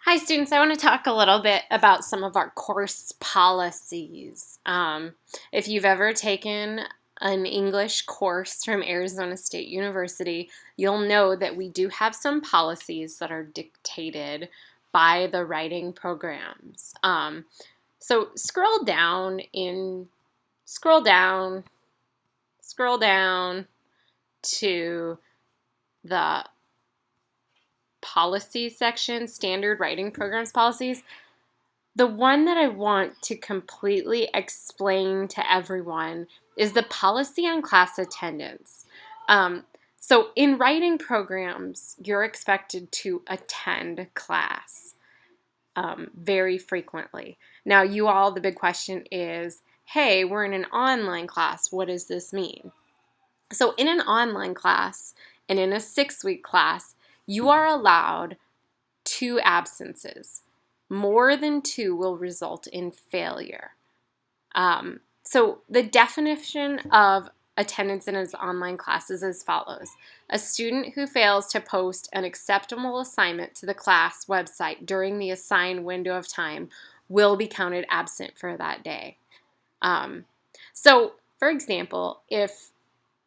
Hi, students. I want to talk a little bit about some of our course policies. If you've ever taken an English course from Arizona State University, you'll know that we do have some policies that are dictated by the writing programs. So scroll down, scroll down to the policy section, standard writing programs policies. The one that I want to completely explain to everyone is the policy on class attendance. So in writing programs, you're expected to attend class very frequently. Now, the big question is, hey, we're in an online class. What does this mean? So in an online class and in a 6-week class, you are allowed 2 absences. More than 2 will result in failure. So the definition of attendance in his online class is as follows. A student who fails to post an acceptable assignment to the class website during the assigned window of time will be counted absent for that day. So, for example, if,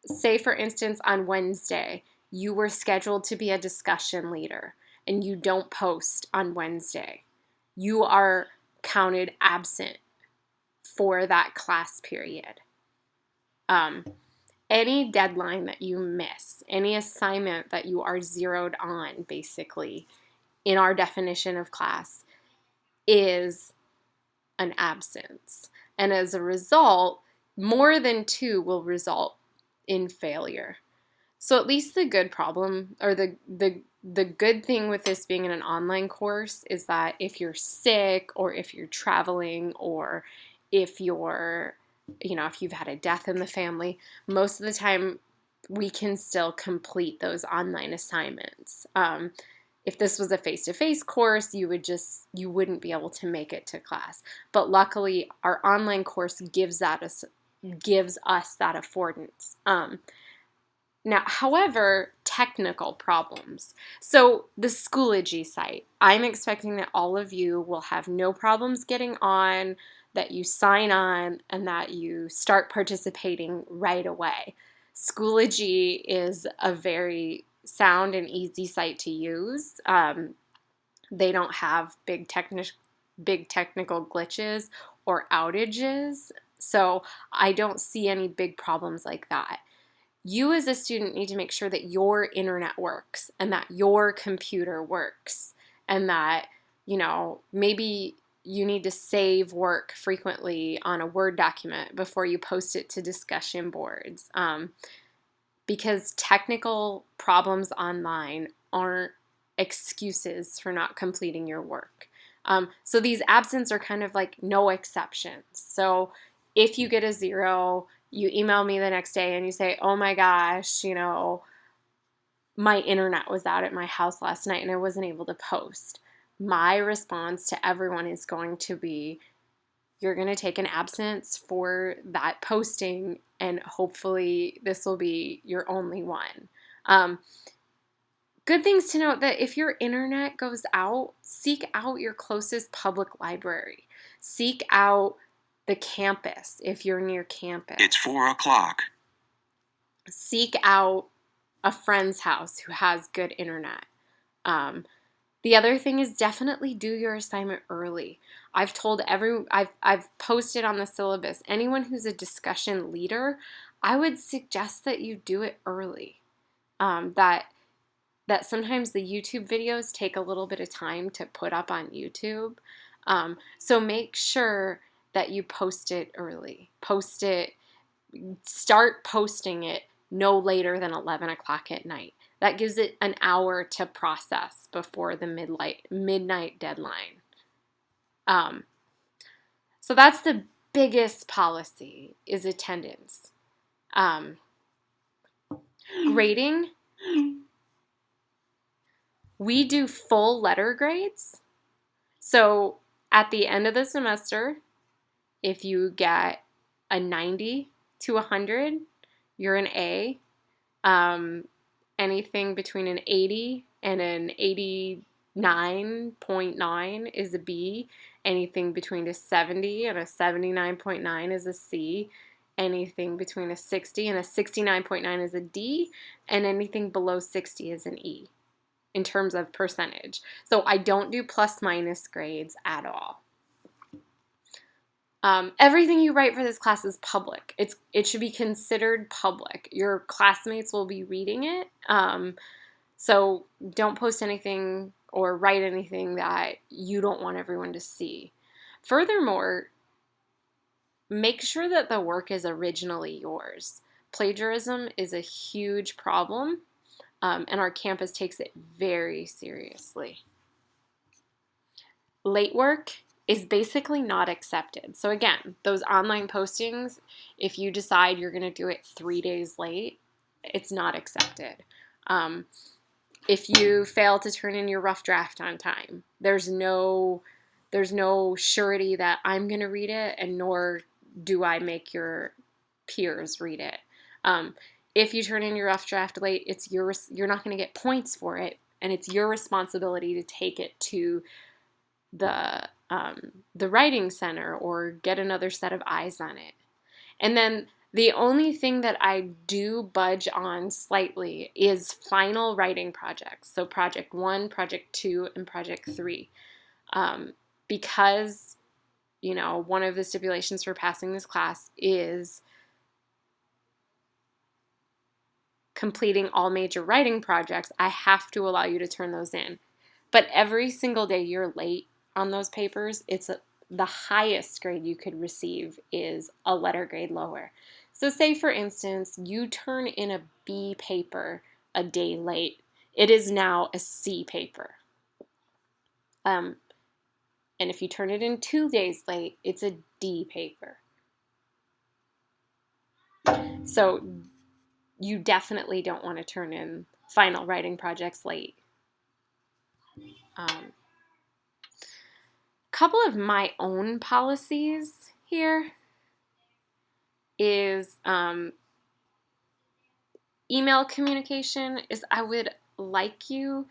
say for instance, on Wednesday, you were scheduled to be a discussion leader and you don't post on Wednesday, you are counted absent for that class period. Any deadline that you miss, any assignment that you are zeroed on, basically, in our definition of class, is an absence. And as a result, more than 2 will result in failure. So at least the good problem, or the good thing with this being in an online course is that if you're sick or if you're traveling or if if you've had a death in the family, most of the time we can still complete those online assignments. If this was a face-to-face course, you wouldn't be able to make it to class. But luckily, our online course gives us that affordance. Now, however, technical problems. So the Schoology site, I'm expecting that all of you will have no problems getting on, that you sign on, and that you start participating right away. Schoology is a very sound and easy site to use. They don't have big technical glitches or outages, so I don't see any big problems like that. You as a student need to make sure that your internet works and that your computer works and that, maybe you need to save work frequently on a Word document before you post it to discussion boards. Because technical problems online aren't excuses for not completing your work. So these absents are kind of like no exceptions. So if you get a 0, you email me the next day and you say, oh my gosh, my internet was out at my house last night and I wasn't able to post. My response to everyone is going to be, you're going to take an absence for that posting, and hopefully this will be your only one. Good things to note that if your internet goes out, seek out your closest public library. Seek out the campus if you're near campus. It's 4 o'clock. Seek out a friend's house who has good internet. The other thing is definitely do your assignment early. I've posted on the syllabus, anyone who's a discussion leader, I would suggest that you do it early. That sometimes the YouTube videos take a little bit of time to put up on YouTube. So make sure that you post it early. Start posting it no later than 11 o'clock at night. That gives it an hour to process before the midnight deadline. So that's the biggest policy, is attendance. Grading. We do full letter grades. So at the end of the semester, if you get a 90 to 100, you're an A. Anything between an 80 and an 80 79.9 is a B. Anything between a 70 and a 79.9 is a C. Anything between a 60 and a 69.9 is a D. And anything below 60 is an E in terms of percentage. So I don't do plus minus grades at all. Everything you write for this class is public. It should be considered public. Your classmates will be reading it. So don't post anything or write anything that you don't want everyone to see. Furthermore, make sure that the work is originally yours. Plagiarism is a huge problem, and our campus takes it very seriously. Late work is basically not accepted. So again, those online postings, if you decide you're going to do it 3 days late, it's not accepted. If you fail to turn in your rough draft on time, there's no surety that I'm going to read it, and nor do I make your peers read it. If you turn in your rough draft late, you're not going to get points for it, and it's your responsibility to take it to the writing center or get another set of eyes on it. And then the only thing that I do budge on slightly is final writing projects. So project 1, project 2, and project 3. Because, one of the stipulations for passing this class is completing all major writing projects, I have to allow you to turn those in. But every single day you're late on those papers, the highest grade you could receive is a letter grade lower. So say, for instance, you turn in a B paper a day late. It is now a C paper. And if you turn it in 2 days late, it's a D paper. So you definitely don't want to turn in final writing projects late. Couple of my own policies here is email communication is I would like you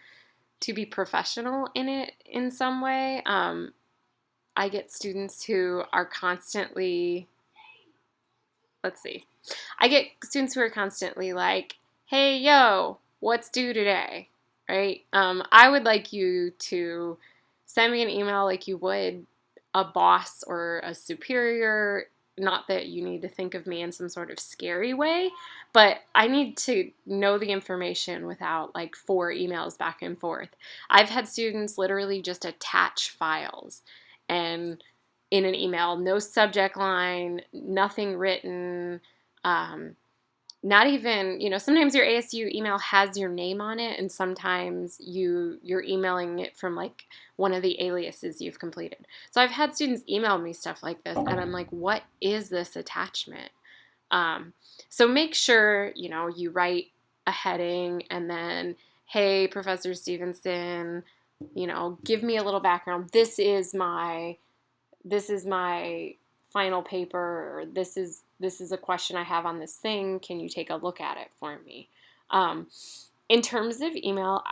to be professional in it in some way. I get students who are constantly, like, hey, yo, what's due today, right? I would like you to send me an email like you would a boss or a superior. Not that you need to think of me in some sort of scary way, but I need to know the information without like 4 emails back and forth. I've had students literally just attach files and in an email, no subject line, nothing written, not even, sometimes your ASU email has your name on it, and sometimes you're emailing it from like one of the aliases you've completed. So I've had students email me stuff like this, and I'm like, what is this attachment? So make sure, you write a heading and then, hey, Professor Stevenson, give me a little background. This is my final paper, or this is a question I have on this thing. Can you take a look at it for me? In terms of email,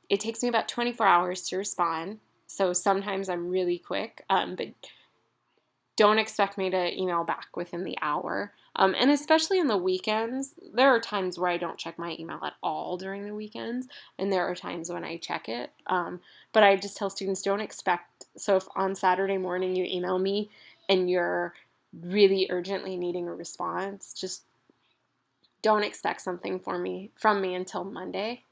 it takes me about 24 hours to respond. So sometimes I'm really quick, but don't expect me to email back within the hour. And especially on the weekends, there are times where I don't check my email at all during the weekends, and there are times when I check it. But I just tell students, don't expect, so if on Saturday morning you email me and you're really urgently needing a response, just don't expect something from me until Monday.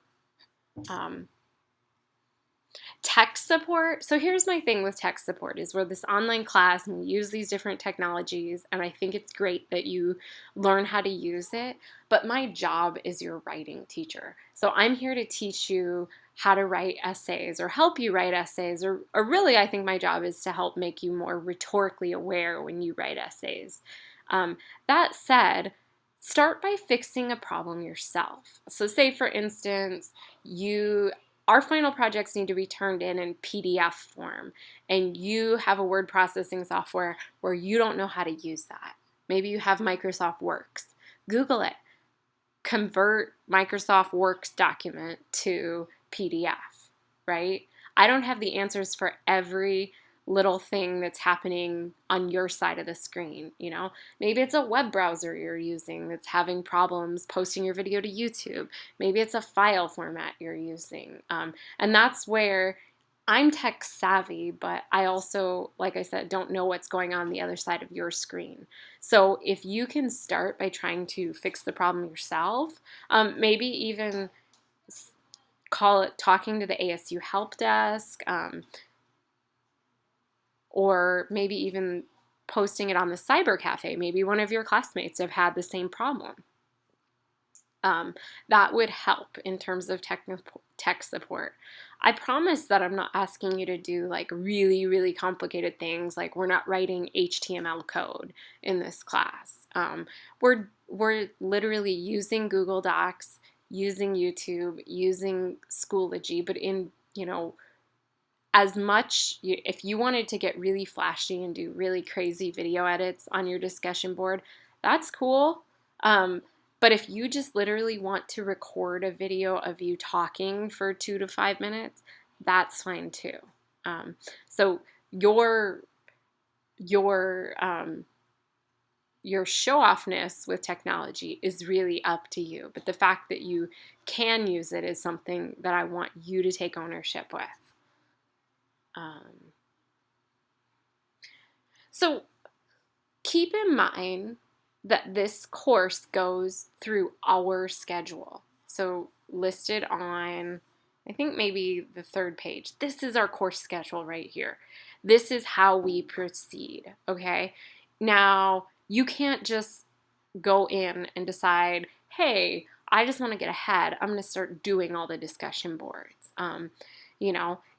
Tech support. So here's my thing with tech support is we're this online class and we use these different technologies, and I think it's great that you learn how to use it, but my job is your writing teacher. So I'm here to teach you how to write essays or help you write essays, or really I think my job is to help make you more rhetorically aware when you write essays. That said, start by fixing a problem yourself. So say, for instance, our final projects need to be turned in PDF form, and you have a word processing software where you don't know how to use that. Maybe you have Microsoft Works. Google it. Convert Microsoft Works document to PDF, right? I don't have the answers for every little thing that's happening on your side of the screen. Maybe it's a web browser you're using that's having problems posting your video to YouTube. Maybe it's a file format you're using. And that's where I'm tech savvy, but I also, like I said, don't know what's going on the other side of your screen. So if you can start by trying to fix the problem yourself, maybe even call it talking to the ASU help desk, or maybe even posting it on the cyber cafe. Maybe one of your classmates have had the same problem. That would help in terms of tech support. I promise that I'm not asking you to do like really, really complicated things. Like we're not writing HTML code in this class. We're literally using Google Docs, using YouTube, using Schoology, but in, as much, if you wanted to get really flashy and do really crazy video edits on your discussion board, that's cool. But if you just literally want to record a video of you talking for 2 to 5 minutes, that's fine too. So your show-offness with technology is really up to you. But the fact that you can use it is something that I want you to take ownership with. So keep in mind that this course goes through our schedule. So listed on, I think maybe the 3rd page, this is our course schedule right here. This is how we proceed, okay? Now, you can't just go in and decide, hey, I just want to get ahead. I'm going to start doing all the discussion boards.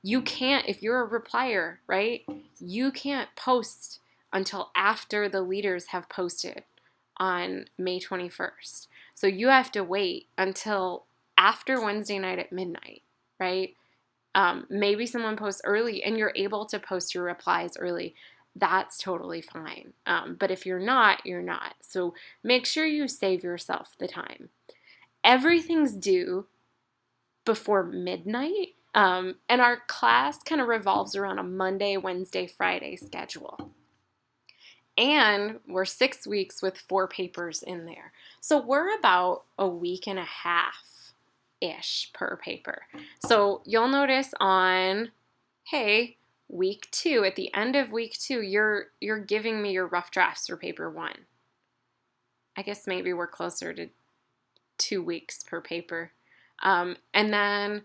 You can't, if you're a replier, right? You can't post until after the leaders have posted on May 21st. So you have to wait until after Wednesday night at midnight, right? Maybe someone posts early and you're able to post your replies early. That's totally fine. But if you're not, you're not. So make sure you save yourself the time. Everything's due before midnight. And our class kind of revolves around a Monday, Wednesday, Friday schedule. And we're 6 weeks with 4 papers in there. So we're about a week and a half-ish per paper. So you'll notice on, hey, week 2, at the end of week 2, you're giving me your rough drafts for paper 1. I guess maybe we're closer to 2 weeks per paper. And then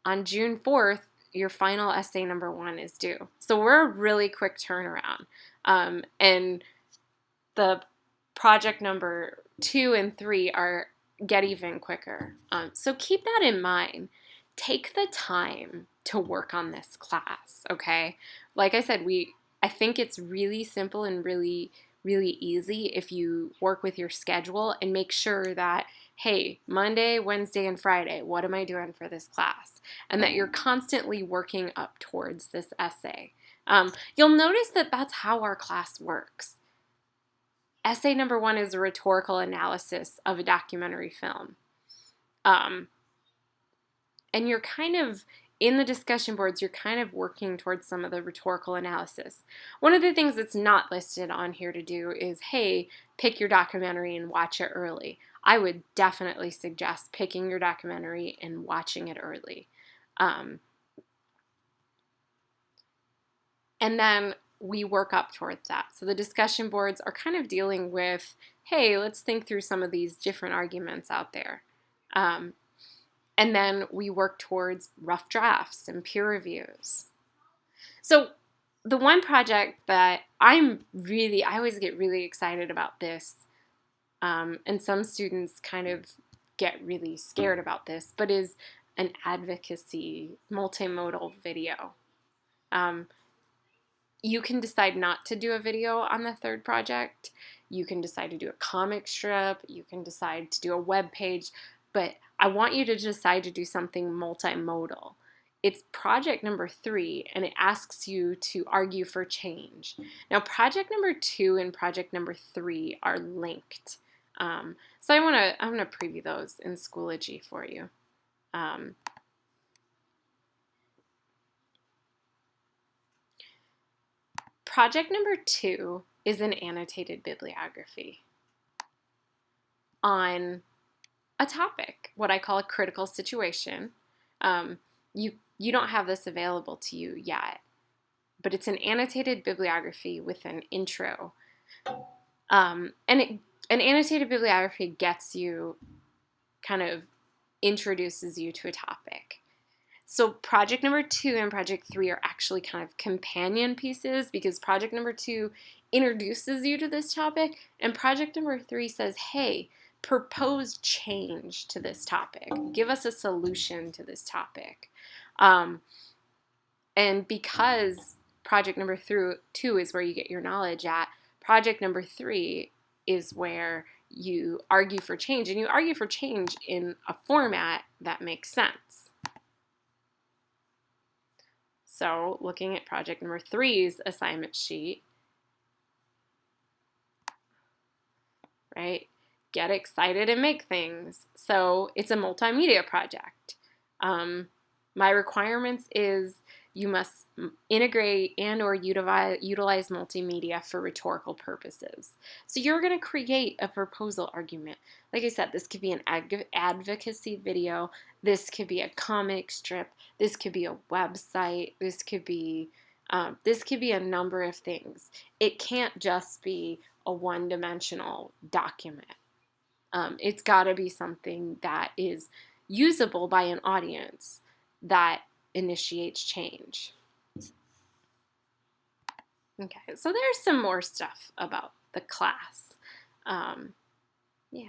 on June 4th, your final essay number 1 is due. So we're a really quick turnaround. And the project number 2 and 3 get even quicker. So keep that in mind. Take the time to work on this class, okay? Like I said, I think it's really simple and really, really easy if you work with your schedule and make sure that, hey, Monday, Wednesday, and Friday, what am I doing for this class? And that you're constantly working up towards this essay. You'll notice that that's how our class works. Essay number 1 is a rhetorical analysis of a documentary film. And you're kind of, in the discussion boards, you're kind of working towards some of the rhetorical analysis. One of the things that's not listed on here to do is, hey, pick your documentary and watch it early. I would definitely suggest picking your documentary and watching it early. And then we work up towards that. So the discussion boards are kind of dealing with, hey, let's think through some of these different arguments out there. And then we work towards rough drafts and peer reviews. So the one project that I always get really excited about this, and some students kind of get really scared about this, but is an advocacy multimodal video. You can decide not to do a video on the 3rd project. You can decide to do a comic strip. You can decide to do a web page. But I want you to decide to do something multimodal. It's project number 3, and it asks you to argue for change. Now, project number 2 and project number 3 are linked. So I'm gonna preview those in Schoology for you. project number 2 is an annotated bibliography on a topic, what I call a critical situation. You don't have this available to you yet, but it's an annotated bibliography with an intro. An annotated bibliography gets you, kind of introduces you to a topic. So project number 2 and project 3 are actually kind of companion pieces, because project number 2 introduces you to this topic, and project number 3 says, hey, propose change to this topic. Give us a solution to this topic. And because project number 2 is where you get your knowledge at, project number 3 is where you argue for change, and you argue for change in a format that makes sense. So looking at project number 3's assignment sheet, right? Get excited and make things. So it's a multimedia project. My requirements is you must integrate and or utilize multimedia for rhetorical purposes. So you're going to create a proposal argument. Like I said, this could be an advocacy video. This could be a comic strip. This could be a website. This could be a number of things. It can't just be a one-dimensional document. It's got to be something that is usable by an audience that initiates change. Okay, so there's some more stuff about the class. Yeah.